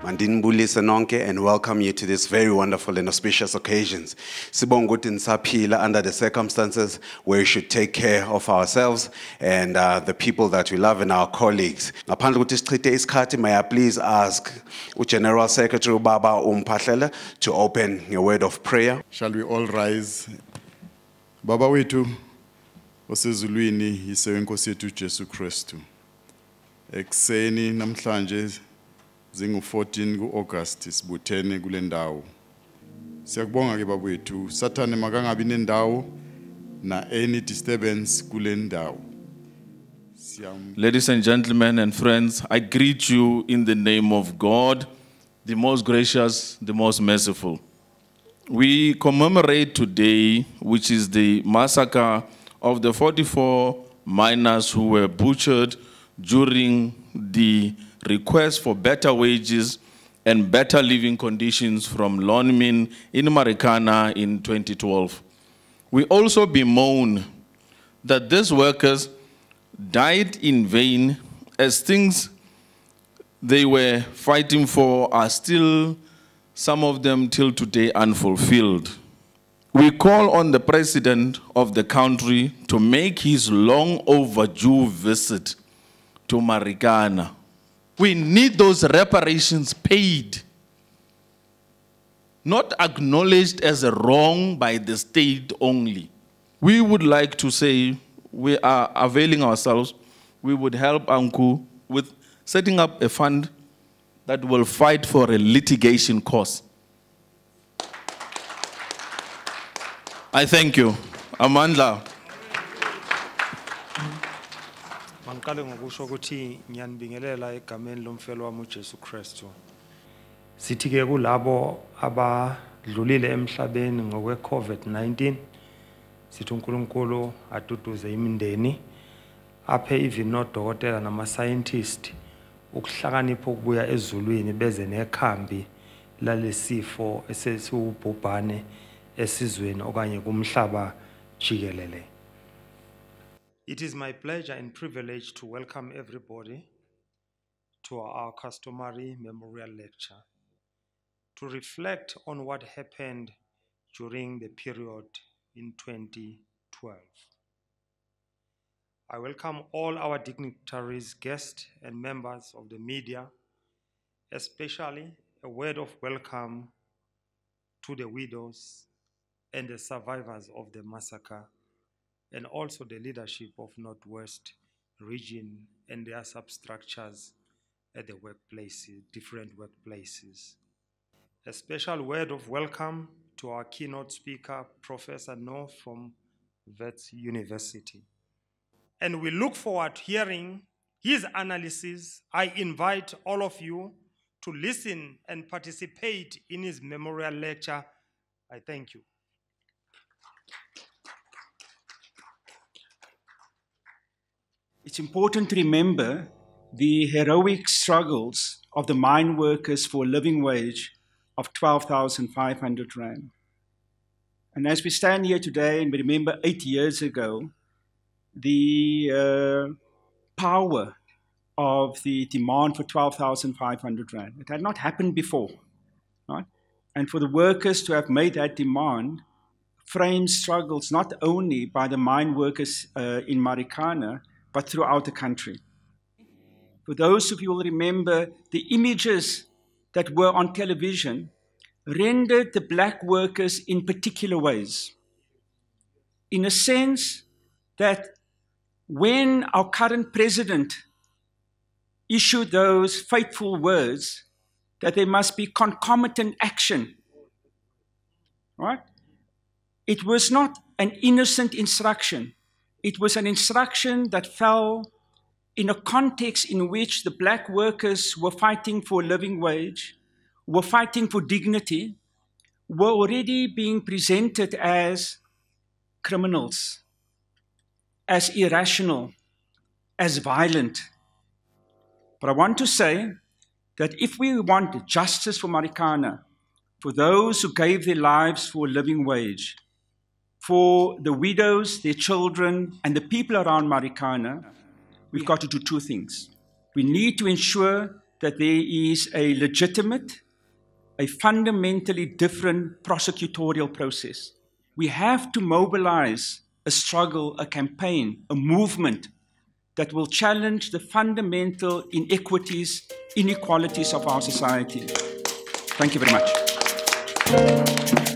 Mandinbulise nonke, and welcome you to this very wonderful and auspicious occasions. Sibonga ukuthi nisaphila under the circumstances where we should take care of ourselves and the people that we love and our colleagues. Ngaphandle kokuthi sichithe isikhathi, may I please ask General Secretary Baba Umphahlele to open a word of prayer. Shall we all rise? Baba wethu osezulwini yisewe Nkosi yethu Jesu Kristu. Ekseni namhlanje zingu-14 ku-August sibuthene kule ndawo. Siyakubonga ke baba wethu, Sathane makangabi nendawo na any disturbance kule ndawo. Ladies and gentlemen and friends, I greet you in the name of God, the most gracious, the most merciful. We commemorate today, which is the massacre of the 44 miners who were butchered during the request for better wages and better living conditions from Lonmin in Marikana in 2012. We also bemoan that these workers died in vain, as things they were fighting for are still, some of them till today, unfulfilled. We call on the President of the country to make his long overdue visit to Marikana. We need those reparations paid, not acknowledged as a wrong by the state only. We would like to say we are availing ourselves. We would help AMCU with setting up a fund that will fight for a litigation cause. I thank you. Amandla. Mangiqale ngokusho ukuthi ngiyanibingelela egameni lomfelo wami uJesu Kristu. Sithi ke kulabo abadlulile emhlabeni ngokwe COVID-19, sithi uNkulunkulu aduduze imindeni, aphe even nodokotela nama scientist ukuhlakanipha ukubuya ezulwini beze nekhambi lalesifo esesiubhubhane esizweni okanye kumhlaba jikelele. It is my pleasure and privilege to welcome everybody to our customary memorial lecture to reflect on what happened during the period in 2012. I welcome all our dignitaries, guests, and members of the media, especially a word of welcome to the widows and the survivors of the massacre, and also the leadership of Northwest region and their substructures at the workplaces, different workplaces. A special word of welcome to our keynote speaker, Professor Noor from Wits University. And we look forward to hearing his analysis. I invite all of you to listen and participate in his memorial lecture. I thank you. It's important to remember the heroic struggles of the mine workers for a living wage of 12,500 rand. And as we stand here today and we remember 8 years ago, the power of the demand for 12,500 rand. It had not happened before, right? And for the workers to have made that demand framed struggles not only by the mine workers in Marikana, but throughout the country. For those of you who will remember, the images that were on television rendered the black workers in particular ways. In a sense that when our current president issued those fateful words that there must be concomitant action, right? It was not an innocent instruction. It was an instruction that fell in a context in which the black workers were fighting for a living wage, were fighting for dignity, were already being presented as criminals. as irrational, as violent. But I want to say that if we want justice for Marikana, for those who gave their lives for a living wage, for the widows, their children, and the people around Marikana, we've got to do two things. We need to ensure that there is a legitimate, a fundamentally different prosecutorial process. We have to mobilize a struggle, a campaign, a movement that will challenge the fundamental inequities, inequalities of our society. Thank you very much.